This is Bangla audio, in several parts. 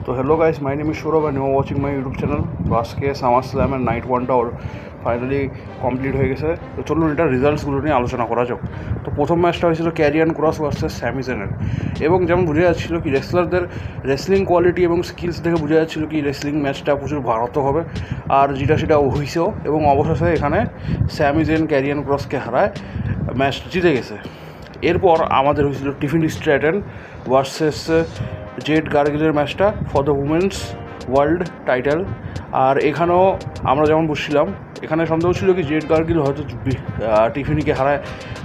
तो hello guys, my name is Saurabh and you are watching my YouTube channel. तो आज के সামার নাইট ওয়ানটা ওর ফাইনালি কমপ্লিট হয়ে গেছে। তো চলুন এটা রেজাল্টসগুলো নিয়ে আলোচনা করা যাক। তো প্রথম ম্যাচটা হয়েছিল ক্যারিয়ান ক্রস ভার্সেস স্যামি জেনের, এবং যেমন বোঝা যাচ্ছিল কি রেসলারদের রেসলিং কোয়ালিটি এবং স্কিলস দেখে বোঝা যাচ্ছিল কি রেসলিং ম্যাচটা প্রচুর মারাত্মক হবে, আর যেটা সেটা হয়েছেও। এবং অবশেষে এখানে স্যামি জেন ক্যারিয়ান ক্রসকে হারায় ম্যাচ জিতে গেছে। এরপর আমাদের হয়েছিল টিফিনি স্ট্র্যাটন ভার্সেস জেড গার্গিলের ম্যাচটা for the women's world title. আর এখানেও আমরা যেমন বুঝছিলাম, এখানে সন্দেহ ছিল কি জেড গার্গিল হয়তো টিফিনিকে হারায়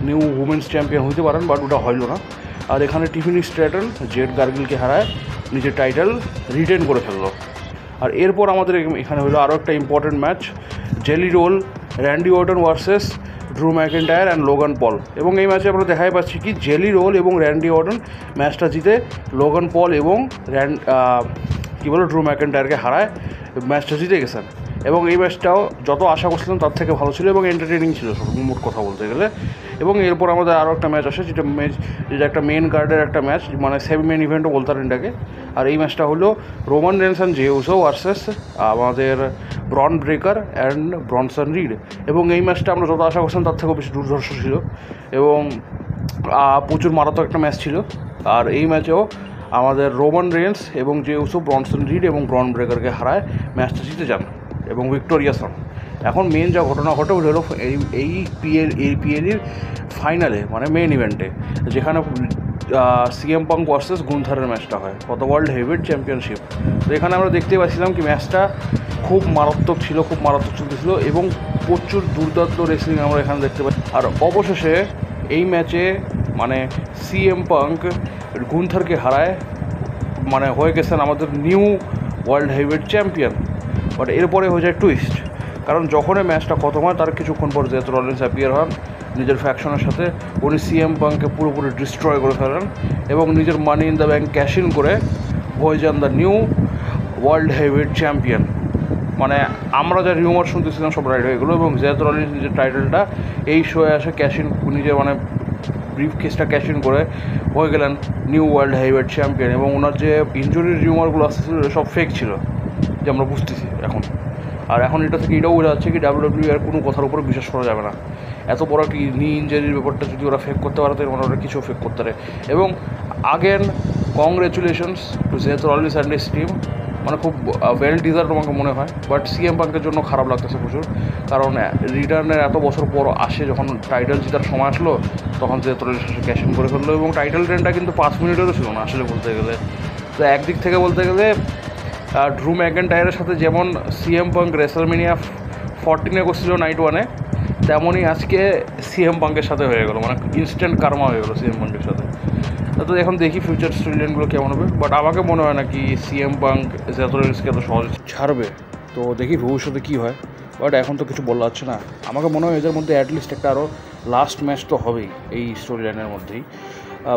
নিউ উমেন্স চ্যাম্পিয়ন হইতে পারেন, বাট ওটা হইল না। আর এখানে টিফিনি স্ট্র্যাটন জেড গার্গিলকে হারায় নিজের টাইটেল রিটেন করে ফেললো। আর এরপর আমাদের এখানে হলো আরও একটা important match, Jelly Roll Randy Orton versus Drew McIntyre and Logan Paul. এবং এই ম্যাচে আমরা দেখাই পাচ্ছি কি জেলি রোল এবং র্যান্ডি অর্টন ম্যাচটা জিতে লোগান পল এবং ড্রু ম্যাকেন্টায়ারকে হারায় ম্যাচটা জিতে গেছেন। এবং এই ম্যাচটাও যত আশা করছিলাম তার থেকে ভালো ছিল এবং এন্টারটেনিং ছিল মোট কথা বলতে গেলে। এবং এরপর আমাদের আরও একটা ম্যাচ আসে, যেটা একটা মেন কার্ডের একটা ম্যাচ, মানে সেমি মেন ইভেন্টও বলতে পারেন এটাকে। আর এই ম্যাচটা হলো Roman Reigns and Jey Uso versus আমাদের Bron Breakker and Bronson Reed. এবং এই ম্যাচটা আমরা যত আশা করছিলাম তার থেকেও বেশি দুর্ধর্ষ ছিল এবং প্রচুর মারাত্মক একটা ম্যাচ ছিল। আর এই ম্যাচেও আমাদের রোমান রেন্স এবং জে উসো ব্রনসন রিড এবং ব্রন ব্রেকারকে হারায় ম্যাচটা জিতে যান এবং ভিক্টোরিয়াস হন। এখন মেন যা ঘটনা ঘটে ওটা হলো এই পিএলির ফাইনালে, মানে মেন ইভেন্টে, যেখানে সিএম পাঙ্ক ভার্সেস গুন্থারের ম্যাচটা হয় for the world heavyweight championship. তো এখানে আমরা দেখতে পাচ্ছিলাম কি ম্যাচটা খুব মারাত্মক চলতেছিল এবং প্রচুর দুর্দান্ত রেসলিং আমরা এখানে দেখতে পাই। আর অবশেষে এই ম্যাচে মানে সিএম পাঙ্ক গুন্থারকে হারায় মানে হয়ে গেছেন আমাদের new world heavyweight champion. But এরপরে হয়ে যায় টুইস্ট, কারণ যখন এই ম্যাচটা খতম হয় তার কিছুক্ষণ পর জেথ রলিন্স অ্যাপিয়ার হন নিজের ফ্যাকশনের সাথে। উনি সিএম পাঙ্ককে পুরোপুরি ডিস্ট্রয় করে ফেলেন এবং নিজের Money in the Bank cash in করে হয়ে যান the new world heavyweight champion. মানে আমরা যা রিউমার শুনতেছিলাম সব রাইট হয়ে গেলো এবং জেথ রলিন্স নিজের টাইটেলটা এই শোয়ে আসে ক্যাশ ইন, নিজের মানে ব্রিফ কেসটা ক্যাশ ইন করে হয়ে গেলেন নিউ ওয়ার্ল্ড হেভিওয়েট চ্যাম্পিয়ন। এবং ওনার যে ইনজুরির রিউমারগুলো আসতেছিল সব ফেক ছিল, যে আমরা বুঝতেছি এখন। আর এখন এটা থেকে এটাও বোঝা যাচ্ছে কি ডাব্লিউডাব্লিউ এর কোনো কথার উপরে বিশ্বাস করা যাবে না। এত বড় একটা নি ইঞ্জারির ব্যাপারটা যদি ওরা ফেক করতে পারে তাহলে ওরা কিছু ফেক করতে পারে। এবং again congratulations two jth Rollins and his team, মানে খুব ওয়েল ডিজার্ভ আমাকে মনে হয়। বাট সিএম পাঙ্কের জন্য খারাপ লাগতেছে প্রচুর, কারণ রিটার্নের এত বছর পর আসে, যখন টাইটেল জেতার সময় আসলো তখন জেথ রলিন্স ক্যাশ ইন করে ফেললো এবং টাইটেল ট্রেনটা কিন্তু 5 মিনিটেরও ছিল না আসলে বলতে গেলে। তো একদিক থেকে বলতে গেলে ড্রু ম্যাকেন্টায়ারের সাথে যেমন সিএম পাঙ্ক রেসলম্যানিয়া 14 করছিল নাইট ওয়ানে, তেমনই আজকে সিএম পাঙ্কের সাথে হয়ে গেলো, মানে ইনস্ট্যান্ট কার্মা হয়ে গেলো সিএম পাঙ্কের সাথে। তো এখন দেখি ফিউচার স্টোরিলাইনগুলো কেমন হবে, বাট আমাকে মনে হয় না কি সিএম পাঙ্ক জেথ রলিন্সকে এত সহজে ছাড়বে। তো দেখি ভবিষ্যতে কী হয়, বাট এখন তো কিছু বলা যাচ্ছে না। আমাকে মনে হয় এদের মধ্যে অ্যাটলিস্ট একটা আরও লাস্ট ম্যাচ তো হবেই এই স্টোরি লাইনের মধ্যেই।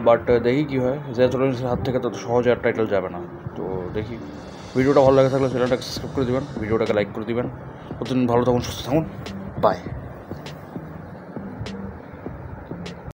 বাট দেখি কী হয়, জেথ রলিন্সের হাত থেকে তত সহজে আর টাইটেল যাবে না। তো দেখি, ভিডিওটা ভালো লাগে থাকলে চ্যানেলটাকে সাবস্ক্রাইব করে দেবেন, ভিডিওটাকে লাইক করে দেবেন। প্রতিদিন ভালো থাকুন, সুস্থ থাকুন, বাই।